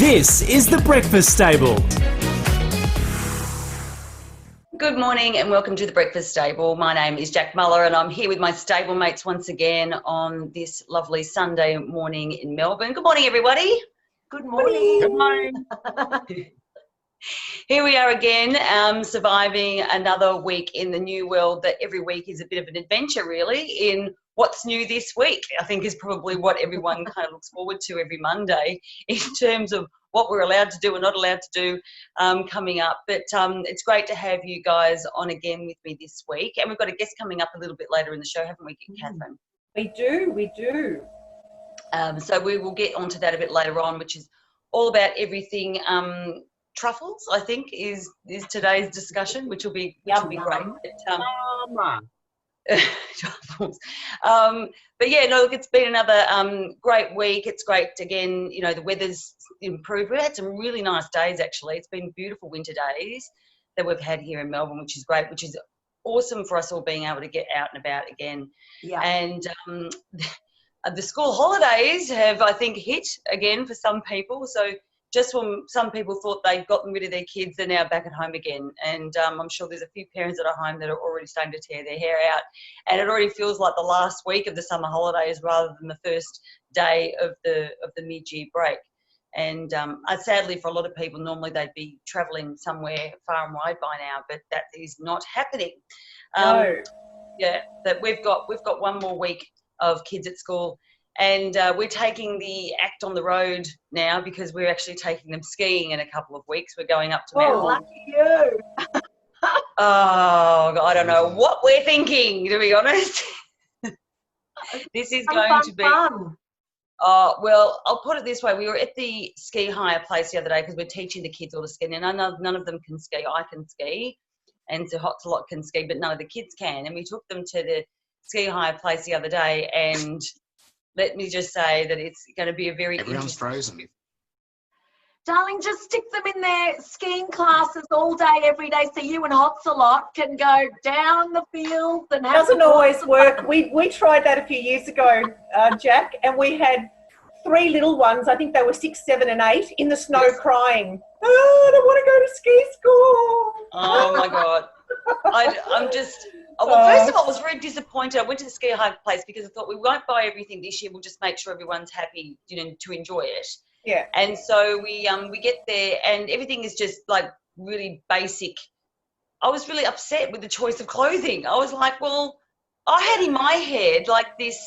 This is The Breakfast Stable. Good morning and welcome to The Breakfast Stable. My name is Jack Muller and I'm here with my stable mates once again on this lovely Sunday morning in Melbourne. Good morning, everybody. Good morning. Good morning. Here we are again, surviving another week in the new world that every week is a bit of an adventure, really, in what's new this week, I think is probably what everyone kind of looks forward to every Monday in terms of what we're allowed to do and not allowed to do coming up. But it's great to have you guys on again with me this week. And we've got a guest coming up a little bit later in the show, haven't we, Catherine? We do. So we will get onto that a bit later on, which is all about everything Truffles, I think, is today's discussion, which will be great. Truffles. But yeah, no, look, it's been another great week. It's great again. You know, the weather's improved. We've had some really nice days actually. It's been beautiful winter days that we've had here in Melbourne, which is great. Which is awesome for us all being able to get out and about again. Yeah. And the school holidays have, I think, hit again for some people. So just when some people thought they'd gotten rid of their kids, they're now back at home again. And I'm sure there's a few parents that are home that are already starting to tear their hair out. And it already feels like the last week of the summer holidays rather than the first day of the mid-year break. And sadly for a lot of people, normally they'd be travelling somewhere far and wide by now, but that is not happening. No. Yeah, that we've got one more week of kids at school. And we're taking the act on the road now because we're actually taking them skiing in a couple of weeks. We're going up to Melbourne. Oh, lucky you. Oh, I don't know what we're thinking, to be honest. This is going to be fun. Well, I'll put it this way. We were at the ski hire place the other day because we're teaching the kids all to ski. And none of them can ski. I can ski, and Hotsalot can ski, but none of the kids can. And we took them to the ski hire place the other day, and let me just say that it's going to be a very Everyone's frozen. Darling, just stick them in their skiing classes all day, every day, so you and Hotsalot can go down the fields and have Doesn't always work. We tried that a few years ago, Jack, and we had 3 little ones, I think they were 6, 7 and 8, in the snow crying, oh, I don't want to go to ski school. Oh, my God. I'm just... Oh, well, first of all, I was very disappointed. I went to the ski hire place because I thought we won't buy everything this year. We'll just make sure everyone's happy, to enjoy it. Yeah. And so we get there and everything is just like really basic. I was really upset with the choice of clothing. I was like, well, I had in my head like this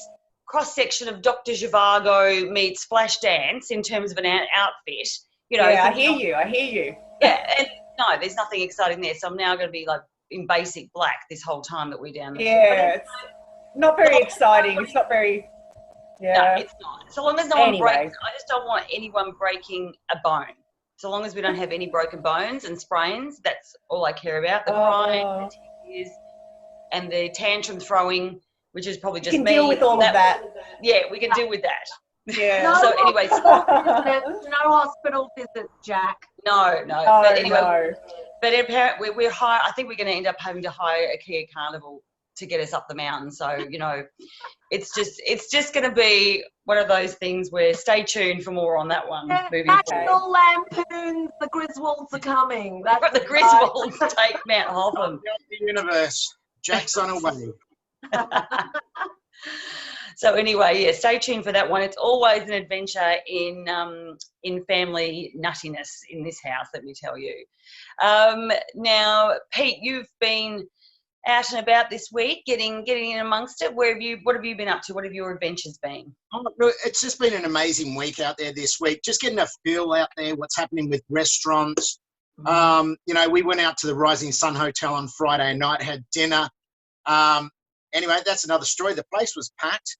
cross section of Dr. Zhivago meets Flashdance in terms of an outfit. Yeah, I hear you. Yeah, and no, there's nothing exciting there. So I'm now going to be like in basic black this whole time that we're down there. Yeah, it's not very exciting. It's not very, No, it's not. So long as no one breaks, I just don't want anyone breaking a bone. So long as we don't have any broken bones and sprains, that's all I care about. The crying, the tears, and the tantrum throwing, which is probably just me. You can deal with all of that. Yeah, we can deal with that. Yeah. No, so anyway. no hospital visits, Jack. No. Oh, but anyway. no. But apparently I think we're going to end up having to hire a Kia Carnival to get us up the mountain. So, it's just going to be one of those things where stay tuned for more on that one. National Lampoons, the Griswolds are coming. The Griswolds take Mount Hotham. The universe. Jack's on away. So anyway, yeah, stay tuned for that one. It's always an adventure in family nuttiness in this house, let me tell you. Now, Pete, you've been out and about this week, getting in amongst it. What have you been up to? What have your adventures been? Oh, look, it's just been an amazing week out there this week. Just getting a feel out there, what's happening with restaurants. We went out to the Rising Sun Hotel on Friday night, had dinner. Anyway, that's another story. The place was packed,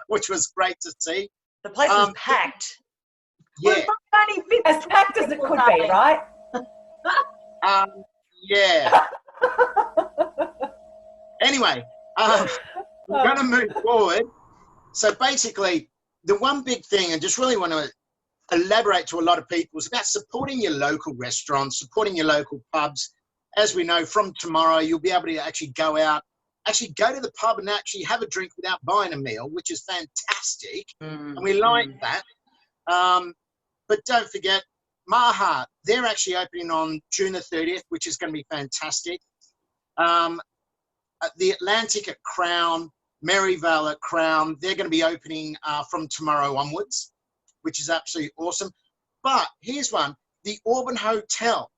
which was great to see. The place was packed. Yeah. As packed as it could be, right? Yeah. Anyway, we're going to move forward. So basically, the one big thing, and just really want to elaborate to a lot of people, is about supporting your local restaurants, supporting your local pubs. As we know, from tomorrow, you'll be able to actually go out, actually go to the pub and actually have a drink without buying a meal, which is fantastic. And we like that. But don't forget, Maha, they're actually opening on June the 30th, which is going to be fantastic. The Atlantic at Crown, Maryvale at Crown, they're going to be opening from tomorrow onwards, which is absolutely awesome. But here's one, the Auburn Hotel.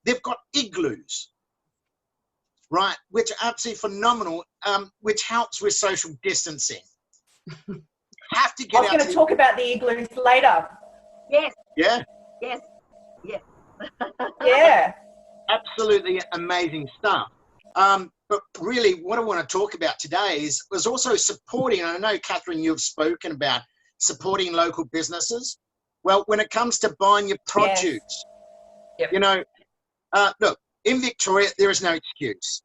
They've got igloos, right, which are absolutely phenomenal, which helps with social distancing. Have to get I was going to talk about the igloos later. Yes. Yeah. Yes. Yes. Yeah. Absolutely amazing stuff. But really, what I want to talk about today was also supporting, and I know, Catherine, you've spoken about supporting local businesses. Well, when it comes to buying your produce, Yep. you know, look, in Victoria, there is no excuse.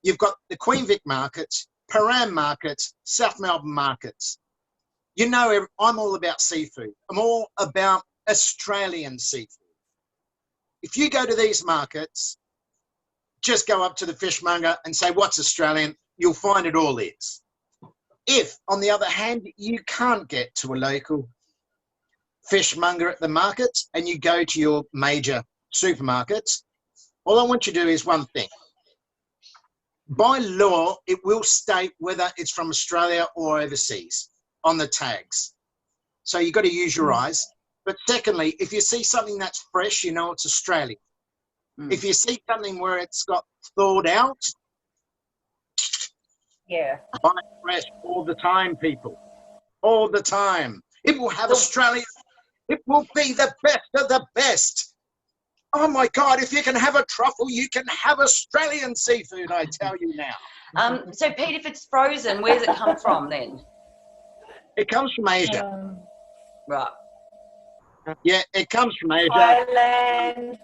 You've got the Queen Vic markets, Param markets, South Melbourne markets. You know, I'm all about seafood. I'm all about Australian seafood. If you go to these markets, just go up to the fishmonger and say, what's Australian? You'll find it all is. If, on the other hand, you can't get to a local fishmonger at the markets and you go to your major supermarkets, all I want you to do is one thing. By law, it will state whether it's from Australia or overseas on the tags. So you've got to use your eyes. But secondly, if you see something that's fresh, you know it's Australian. If you see something where it's got thawed out, Yeah. buy it fresh all the time, people. All the time. It will have Australia. It will be the best of the best. Oh my God, if you can have a truffle, you can have Australian seafood, I tell you now. So, Pete, if it's frozen, where does it come from then? It comes from Asia. Right. Yeah, it comes from Asia. Thailand.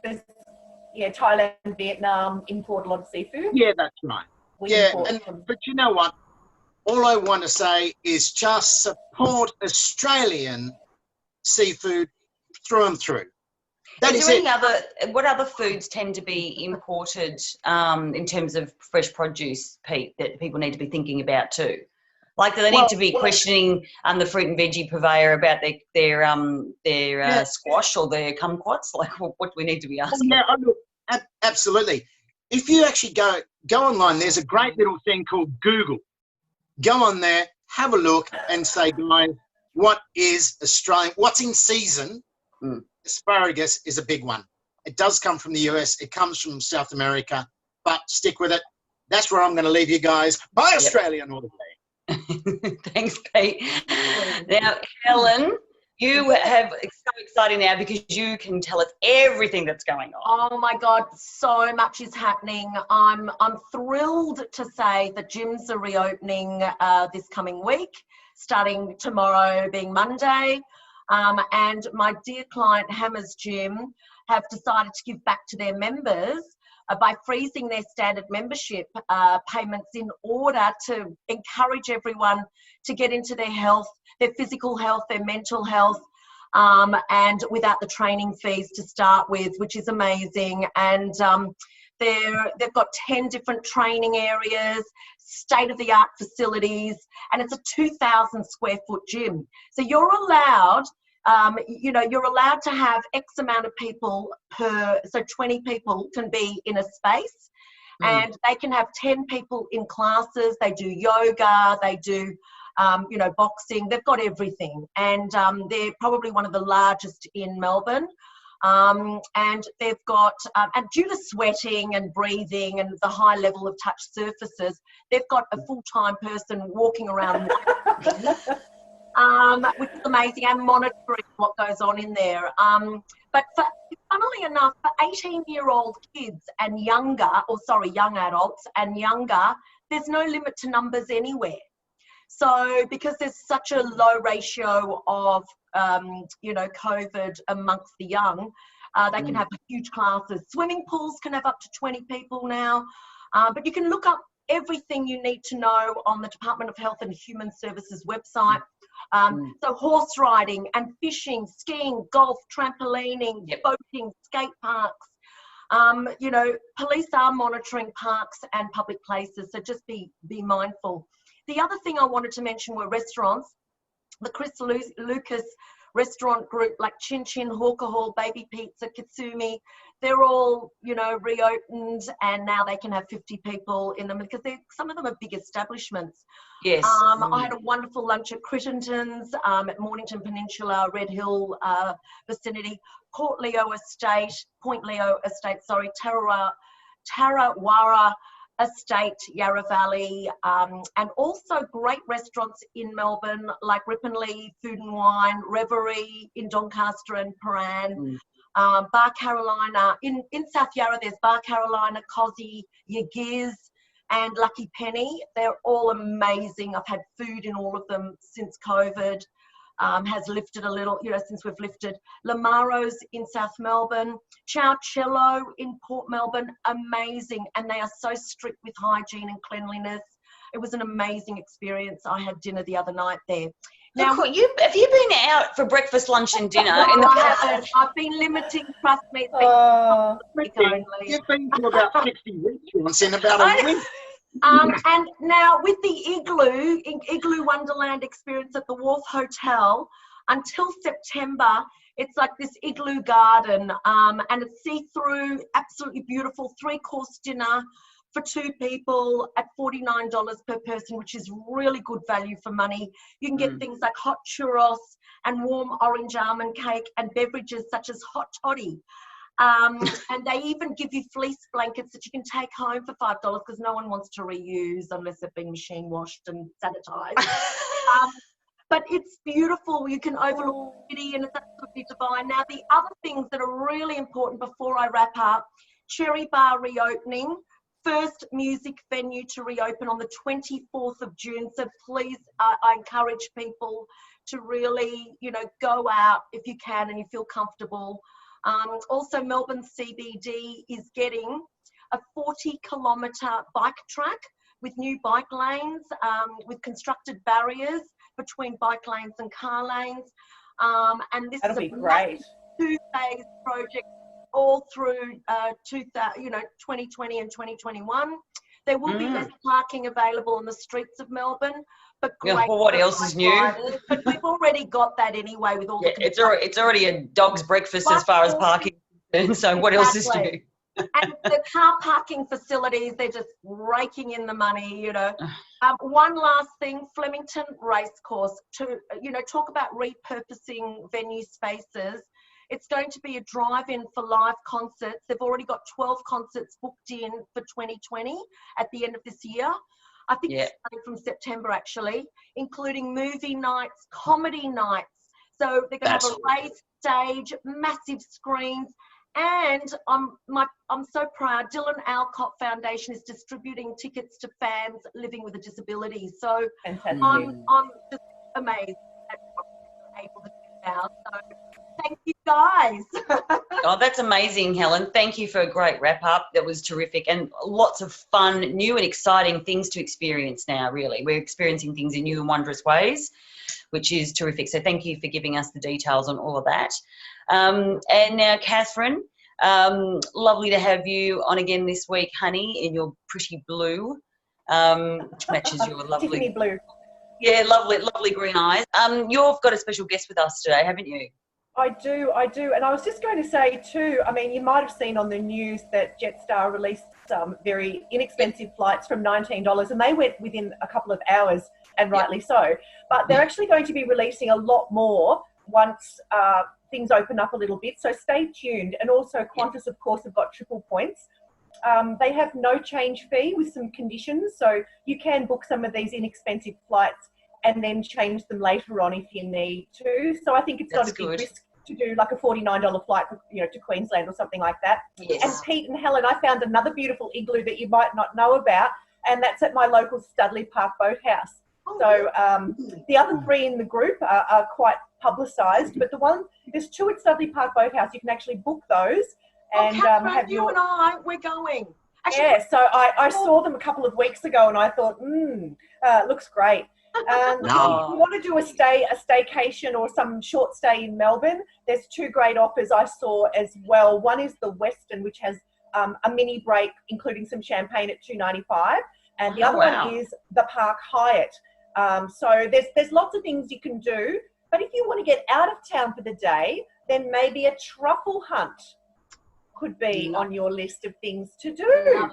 Thailand, Vietnam import a lot of seafood. Yeah, that's right. We Yeah, import from- but you know what? All I want to say is just support Australian seafood through and through. That Is is there it. what other foods tend to be imported in terms of fresh produce, Pete, that people need to be thinking about too? Like, do they need to be questioning the fruit and veggie purveyor about their squash or their kumquats? Like, what do we need to be asking? Yeah, look, absolutely. If you actually go online, there's a great little thing called Google. Go on there, have a look, and say, guys, what is Australian? What's in season? Asparagus is a big one. It does come from the US. It comes from South America, but stick with it. That's where I'm going to leave you guys. Buy Australian all the way. Thanks, Pete. Now, Helen, you have so exciting now because you can tell us everything that's going on. Oh my God, so much is happening. I'm thrilled to say that gyms are reopening this coming week, starting tomorrow being Monday. And my dear client Hammer's Gym have decided to give back to their members by freezing their standard membership payments in order to encourage everyone to get into their health, their physical health, their mental health, and without the training fees to start with, which is amazing. And they've got 10 different training areas, state-of-the-art facilities, and it's a 2,000 square foot gym. So you're allowed, you're allowed to have X amount of people so 20 people can be in a space, and they can have 10 people in classes. They do yoga, they do, boxing. They've got everything, and they're probably one of the largest in Melbourne. And they've got, and due to sweating and breathing and the high level of touch surfaces, they've got a full-time person walking around, which is amazing, and monitoring what goes on in there. But funnily enough, for 18-year-old kids and young adults and younger, there's no limit to numbers anywhere. So because there's such a low ratio of, COVID amongst the young, they can have huge classes. Swimming pools can have up to 20 people now. But you can look up everything you need to know on the Department of Health and Human Services website. So horse riding and fishing, skiing, golf, trampolining, boating, skate parks. Police are monitoring parks and public places, so just be mindful. The other thing I wanted to mention were restaurants. The Chris Lucas restaurant group like Chin Chin, Hawker Hall, Baby Pizza, Katsumi, they're all, you know, reopened, and now they can have 50 people in them because some of them are big establishments. Yes. I had a wonderful lunch at Crittenden's, at Mornington Peninsula, Red Hill vicinity, Point Leo Estate, Tarawara Estate, Yarra Valley, and also great restaurants in Melbourne like Ripponlea Food and Wine, Reverie in Doncaster and Paran, Bar Carolina. In South Yarra, there's Bar Carolina, Cozzy, Yagiz, and Lucky Penny. They're all amazing. I've had food in all of them since COVID. Has lifted a little, you know, since we've lifted. Lamaro's in South Melbourne, Cello in Port Melbourne, amazing. And they are so strict with hygiene and cleanliness. It was an amazing experience. I had dinner the other night there. Now, have you been out for breakfast, lunch and dinner in the past? haven't. I've been limiting, trust me. It's been week only. You've been to about 60 restaurants in about a week. And now with the Igloo Wonderland experience at the Wharf Hotel, until September, it's like this igloo garden, and it's see-through, absolutely beautiful, 3-course dinner for 2 people at $49 per person, which is really good value for money. You can get things like hot churros and warm orange almond cake and beverages such as hot toddy. And they even give you fleece blankets that you can take home for $5 because no one wants to reuse unless they've been machine washed and sanitized. But it's beautiful. You can overlook the city and it's absolutely divine. Now, the other things that are really important before I wrap up, Cherry Bar reopening, first music venue to reopen on the 24th of June. So please, I encourage people to really, you know, go out if you can and you feel comfortable. Also, Melbourne CBD is getting a 40-kilometre bike track with new bike lanes, with constructed barriers between bike lanes and car lanes. And this That'll is be great. 2-phase project all through 2020 and 2021. There will be less parking available on the streets of Melbourne, but great. Yeah, well, what else is new? But we've already got that anyway with all the. It's already a dog's breakfast as far as parking. So what else is new? And the car parking facilities, they're just raking in the money, you know. One last thing, Flemington Racecourse, to, you know, talk about repurposing venue spaces. It's going to be a drive-in for live concerts. They've already got 12 concerts booked in for 2020 at the end of this year. I think it's starting from September, actually, including movie nights, comedy nights. So they're going to have a raised stage, massive screens. And I'm so proud. Dylan Alcott Foundation is distributing tickets to fans living with a disability. So I'm just amazed at what we're able to do now. So thank you, guys. Oh, that's amazing, Helen. Thank you for a great wrap up. That was terrific, and lots of fun, new and exciting things to experience now, really. We're experiencing things in new and wondrous ways, which is terrific. So thank you for giving us the details on all of that. And now, Catherine, lovely to have you on again this week, honey, in your pretty blue, which matches your lovely Tiffany blue. Yeah, lovely green eyes. You've got a special guest with us today, haven't you? I do. And I was just going to say too, I mean, you might have seen on the news that Jetstar released some very inexpensive flights from $19, and they went within a couple of hours, and rightly so. But they're actually going to be releasing a lot more once things open up a little bit. So stay tuned. And also Qantas, of course, have got triple points. They have no change fee with some conditions. So you can book some of these inexpensive flights and then change them later on if you need to. So I think it's not a big risk to do like a $49 flight, you know, to Queensland or something like that. Yes. And Pete and Helen, I found another beautiful igloo that you might not know about, and that's at my local Studley Park Boathouse. So the other 3 in the group are quite publicised, but there's 2 at Studley Park Boathouse. You can actually book those and have you and I, we're going. Actually, yeah, so I saw them a couple of weeks ago and I thought, looks great. If you want to do a staycation or some short stay in Melbourne, there's 2 great offers I saw as well. One is the Westin, which has a mini break, including some champagne at $2.95, and the other one is the Park Hyatt. So there's lots of things you can do But if you want to get out of town for the day, then maybe a truffle hunt could be on your list of things to do.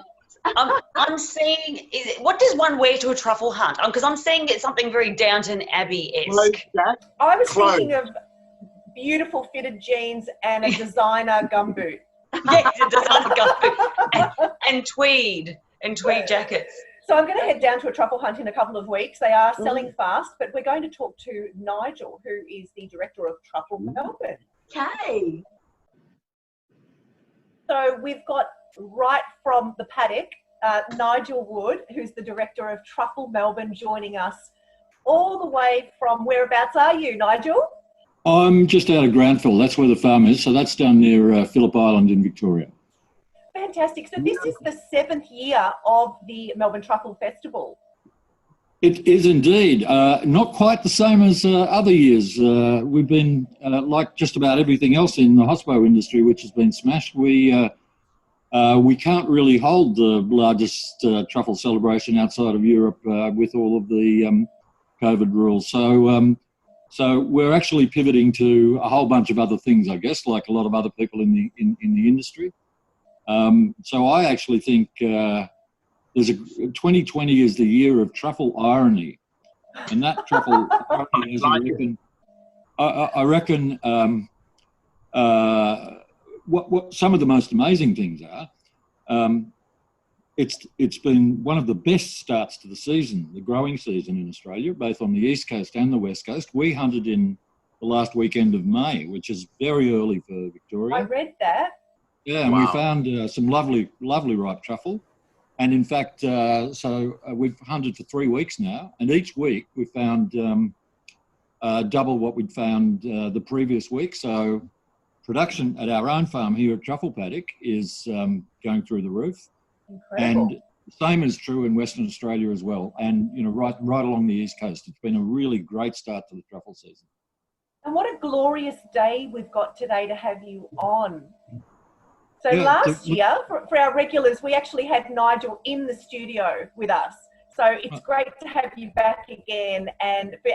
I'm seeing, what does one wear to a truffle hunt? Because I'm seeing it's something very Downton Abbey-esque. I was thinking of beautiful fitted jeans and a designer gumboot. Yes, a designer gumboot. And tweed jackets. So I'm going to head down to a truffle hunt in a couple of weeks. They are selling fast, but we're going to talk to Nigel, who is the director of Truffle Melbourne. Okay. So we've got right from the paddock, Nigel Wood, who's the director of Truffle Melbourne, joining us all the way from, whereabouts are you, Nigel? I'm just out of Granville. That's where the farm is. So that's down near Phillip Island in Victoria. Fantastic. So this is the 7th year of the Melbourne Truffle Festival. It is indeed. Not quite the same as other years. We've been, like just about everything else in the hospo industry, which has been smashed, we can't really hold the largest truffle celebration outside of Europe with all of the COVID rules. So we're actually pivoting to a whole bunch of other things, I guess, like a lot of other people in the industry. So I actually think there's 2020 is the year of truffle irony, and that truffle irony is, I reckon what some of the most amazing things are. It's been one of the best starts to the season, the growing season in Australia, both on the East Coast and the West Coast. We hunted in the last weekend of May, which is very early for Victoria. I read that. Yeah, and we found some lovely ripe truffle. And in fact, we've hunted for 3 weeks now, and each week we found double what we'd found the previous week. So production at our own farm here at Truffle Paddock is going through the roof. Incredible. And the same is true in Western Australia as well. And, you know, right along the East Coast, it's been a really great start to the truffle season. And what a glorious day we've got today to have you on. So Yeah, last year, for our regulars, we actually had Nigel in the studio with us. So it's great to have you back again, and for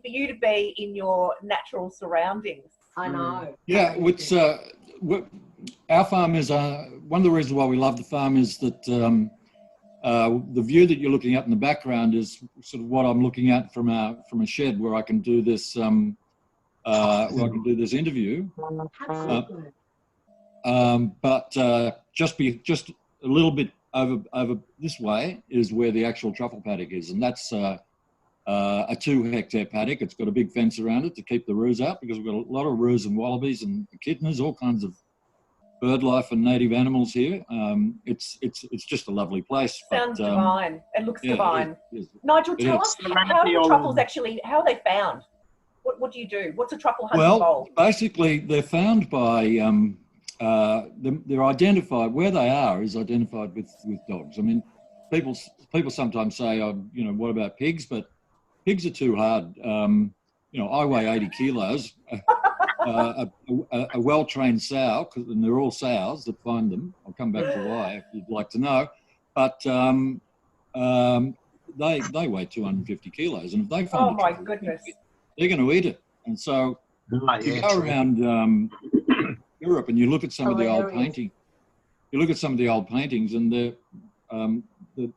you to be in your natural surroundings. I know. Yeah, it's our farm is one of the reasons why we love the farm is that the view that you're looking at in the background is sort of what I'm looking at from a shed where I can do this interview. But just a little bit over this way is where the actual truffle paddock is, and that's a 2-hectare paddock. It's got a big fence around it to keep the roos out, because we've got a lot of roos and wallabies and echidnas, all kinds of bird life and native animals here. It's just a lovely place. Sounds divine. It looks divine. Nigel, tell us how the truffles how are they found? What do you do? What's a truffle hunt involved? Well, basically they're found by they're identified. Where they are is identified with dogs. I mean, people sometimes say, what about pigs? But pigs are too hard. I weigh 80 kilos. A well-trained sow, and they're all sows that find them. I'll come back to why if you'd like to know. But they weigh 250 kilos, and if they find they're going to eat it. And so you go around Europe and you look at some of the old paintings. You look at some of the old paintings, and they're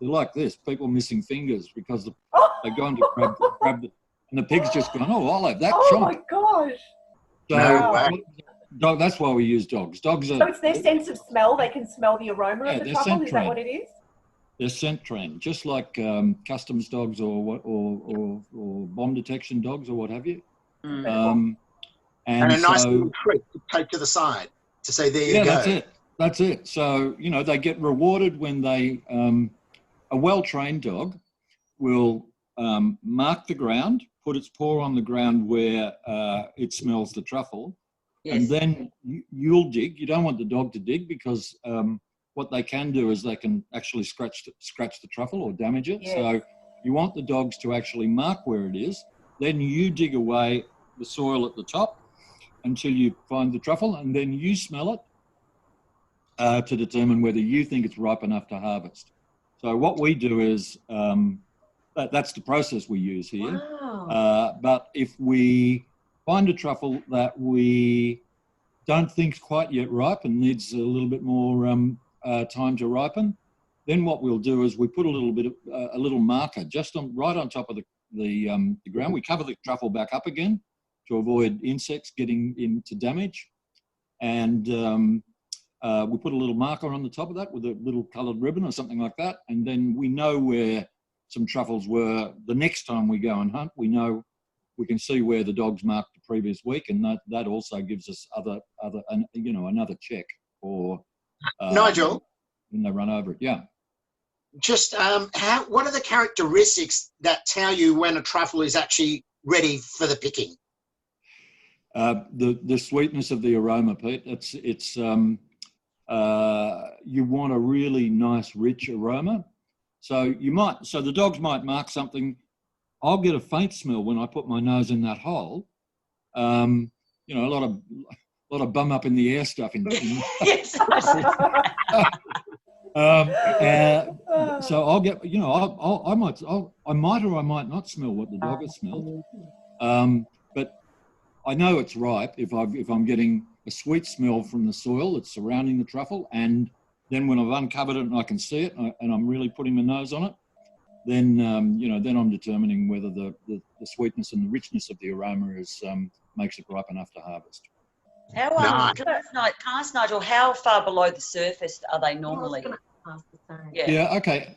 like this: people missing fingers because they're going to grab the, and the pig's just going, I'll have that. Oh chomp. my gosh! So that's why we use dogs. Dogs are. So it's their sense of smell. They can smell the aroma of the truffle. Is that what it is? They're scent trained, just like customs dogs or bomb detection dogs or what have you. And a nice little trick to take to the side to say, there you go. That's it. So, they get rewarded when they, a well-trained dog will mark the ground, put its paw on the ground where it smells the truffle, and then you'll dig. You don't want the dog to dig, because what they can do is they can actually scratch the truffle or damage it. Yes. So you want the dogs to actually mark where it is. Then you dig away the soil at the top until you find the truffle, and then you smell it to determine whether you think it's ripe enough to harvest. So what we do is, that's the process we use here. Wow. But if we find a truffle that we don't think's quite yet ripe and needs a little bit more time to ripen, then what we'll do is we put a little bit of a little marker just right on top of the ground. We cover the truffle back up again to avoid insects getting into damage, and we put a little marker on the top of that with a little coloured ribbon or something like that, and then we know where some truffles were the next time we go and hunt. We know, we can see where the dogs marked the previous week, and that also gives us another check for Nigel, when they run over it. Yeah. just what are the characteristics that tell you when a truffle is actually ready for the picking? The sweetness of the aroma, Pete. It's you want a really nice, rich aroma. So the dogs might mark something. I'll get a faint smell when I put my nose in that hole. A lot of bum up in the air stuff in Yes. so I'll get, I might or I might not smell what the dog has smelled, but I know it's ripe if I'm getting a sweet smell from the soil that's surrounding the truffle, and then when I've uncovered it and I can see it and I'm really putting my nose on it, then then I'm determining whether the sweetness and the richness of the aroma makes it ripe enough to harvest. How can I ask Nigel, how far below the surface are they normally? Yeah. Okay.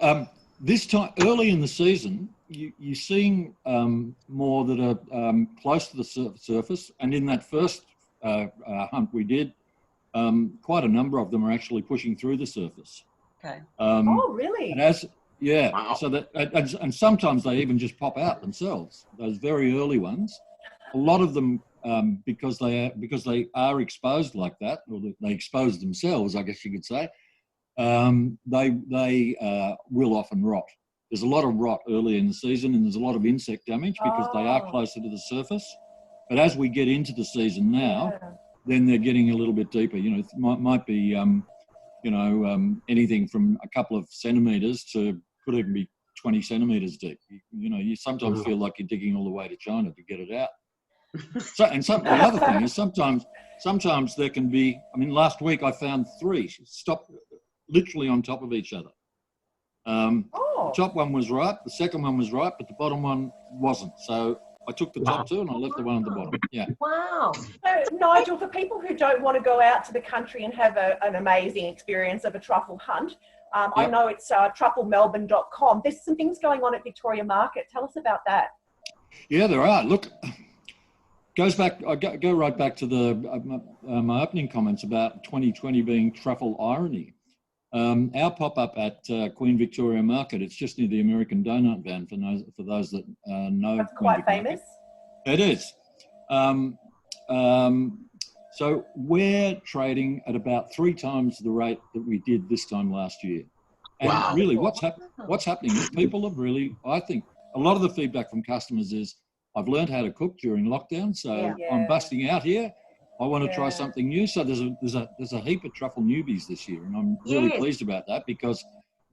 This time, early in the season, you're seeing more that are close to the surface, and in that first hunt we did, quite a number of them are actually pushing through the surface. Okay. Oh, really? And Wow. so that and sometimes they even just pop out themselves. Those very early ones, a lot of them. Because they are exposed like that, or they expose themselves, I guess you could say, they will often rot. There's a lot of rot early in the season, and there's a lot of insect damage because they are closer to the surface. But as we get into the season now, then they're getting a little bit deeper. It might be anything from a couple of centimetres to could even be 20 centimetres deep. You sometimes feel like you're digging all the way to China to get it out. The other thing is sometimes there can be. I mean, last week I found 3 stopped literally on top of each other. The top one was ripe, the second one was ripe, but the bottom one wasn't. So I took the top 2 and I left the one at the bottom. Yeah. Wow. So, Nigel, for people who don't want to go out to the country and have an amazing experience of a truffle hunt, I know it's trufflemelbourne.com. There's some things going on at Victoria Market. Tell us about that. Yeah, there are. Look. Goes back. I go right back to my opening comments about 2020 being truffle irony. Our pop-up at Queen Victoria Market. It's just near the American Donut Van for those that know. That's quite famous. It is. So we're trading at about 3 times the rate that we did this time last year. And really, what's happening is people have really. I think a lot of the feedback from customers is, I've learned how to cook during lockdown, so I'm busting out here. I want to try something new. So there's a heap of truffle newbies this year, and I'm really pleased about that because,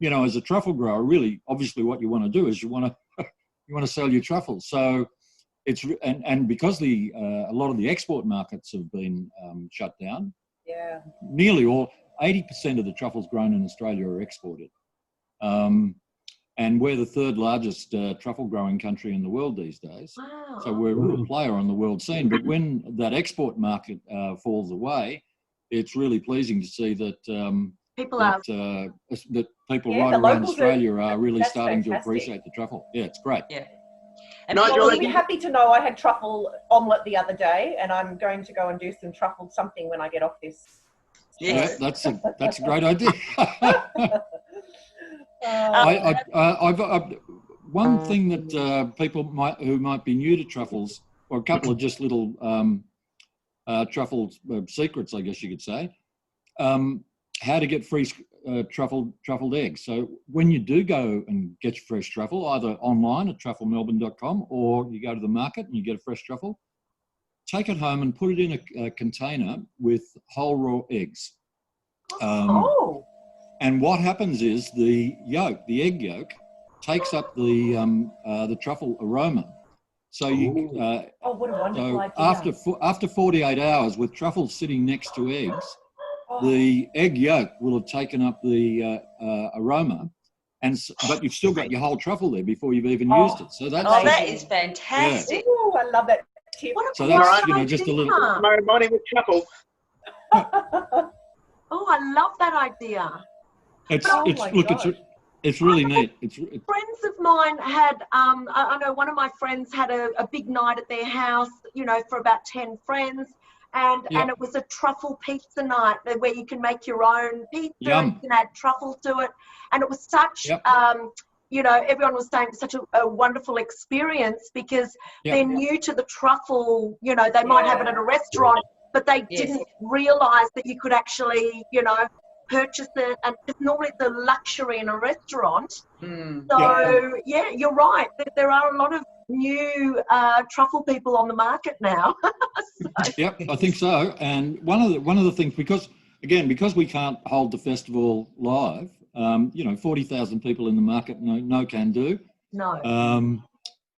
as a truffle grower, really, obviously, what you want to do is you want to sell your truffles. So it's and because a lot of the export markets have been shut down. Yeah. Nearly 80% of the truffles grown in Australia are exported. And we're the 3rd largest truffle growing country in the world these days. Wow. So we're a real player on the world scene. But when that export market falls away, it's really pleasing to see that people right around Australia are really starting to appreciate the truffle. Yeah, it's great. Yeah. And you'll be happy to know I had truffle omelette the other day, and I'm going to go and do some truffled something when I get off this. Yeah, that's a great idea. One thing that people who might be new to truffles, or a couple of just little truffle secrets, I guess you could say, how to get free truffled eggs. So when you do go and get your fresh truffle, either online at trufflemelbourne.com or you go to the market and you get a fresh truffle, take it home and put it in a container with whole raw eggs. And what happens is the egg yolk, takes up the truffle aroma, So you, Oh, what a wonderful so idea. after 48 hours with truffles sitting next to eggs, Oh. the egg yolk will have taken up the aroma, but you've still got your whole truffle there before you've even used it. So that's Oh, just, that is fantastic. Ooh, I love that tip. so that's just a little. Tomorrow morning with truffle. Oh, I love that idea. It's really neat. Friends of mine had, I know one of my friends had a big night at their house, you know, for about 10 friends. And it was a truffle pizza night where you can make your own pizza and you can add truffle to it. And it was such, you know, everyone was saying it's such a wonderful experience because they're new to the truffle, you know, they might have it at a restaurant, but they didn't realise that you could actually, you know, purchase it, and it's normally the luxury in a restaurant. So you're right. There are a lot of new truffle people on the market now. Yep, I think so. And one of the things, because we can't hold the festival live, you know, 40,000 people in the market, no can do. No.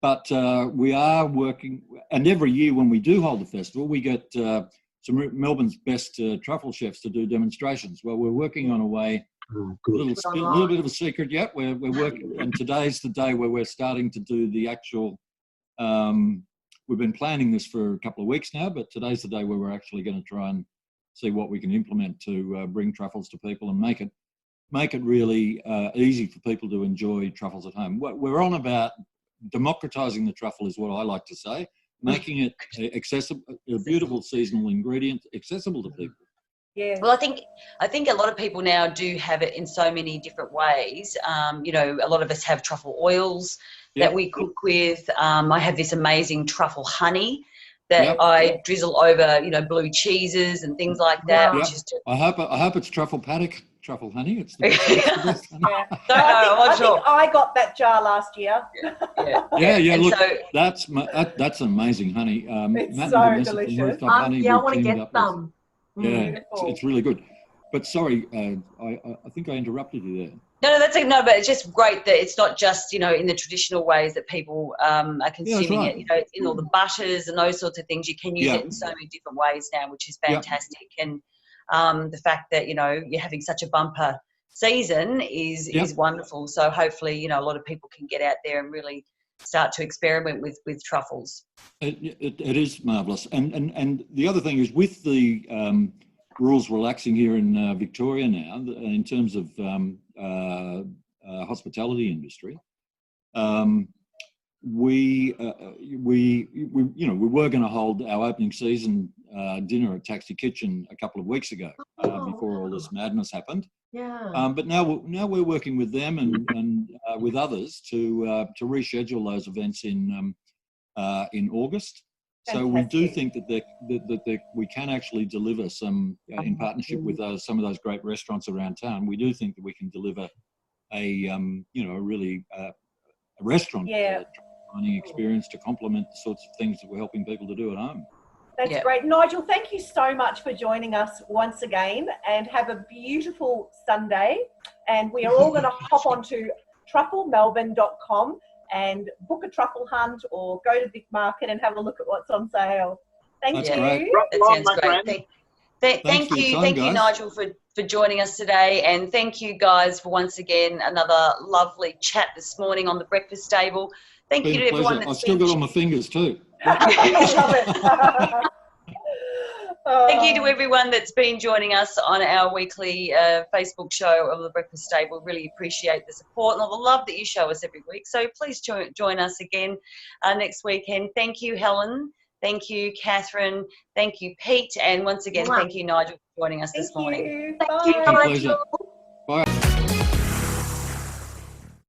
But we are working, and every year when we do hold the festival, we get some Melbourne's best truffle chefs to do demonstrations. Well, we're working on a way, a little bit of a secret yet. We're working, and today's the day where we're starting to do the actual. We've been planning this for a couple of weeks now, but today's the day where we're actually going to try and see what we can implement to bring truffles to people and make it really easy for people to enjoy truffles at home. We're on about democratising the truffle, is what I like to say. Making it accessible, a beautiful seasonal ingredient, accessible to people. Yeah. Well, I think a lot of people now do have it in so many different ways. You know, a lot of us have truffle oils that we cook with. I have this amazing truffle honey that I drizzle over, you know, blue cheeses and things like that. Which is just... I hope it's truffle paddock truffle honey. It's the best honey. I think I got that jar last year. Look, so, that's amazing honey. It's so delicious. Honey I want to get some. Yeah, it's really good. But sorry, I think I interrupted you there. No, but it's just great that it's not just, you know, in the traditional ways that people are consuming it. You know, in all the butters and those sorts of things. You can use it in so many different ways now, which is fantastic. And the fact that, you know, you're having such a bumper season is wonderful. So hopefully, you know, a lot of people can get out there and really start to experiment with truffles. It is marvellous. And the other thing is, with the rules relaxing here in Victoria now, in terms of hospitality industry, we were going to hold our opening season dinner at Taxi Kitchen a couple of weeks ago before all this madness happened. But now we're working with them and with others to reschedule those events in August. So we do think that we can actually deliver some in partnership with some of those great restaurants around town. We do think that we can deliver a really restaurant dining experience to complement the sorts of things that we're helping people to do at home. That's great. Nigel, thank you so much for joining us once again, and have a beautiful Sunday. And we are all going to hop onto trufflemelbourne.com and book a truffle hunt, or go to Vic Market and have a look at what's on sale. Thank you. Great. That sounds great. Thank you, Nigel, for joining us today, and thank you guys for once again another lovely chat this morning on the breakfast table. Thank you to everyone that's I've still got all my fingers too. I love it. Thank you to everyone that's been joining us on our weekly Facebook show of the Breakfast Table. Really appreciate the support and all the love that you show us every week. So please join us again next weekend. Thank you, Helen. Thank you, Catherine. Thank you, Pete. And once again, thank you, Nigel, for joining us this morning. Thank you, Nigel.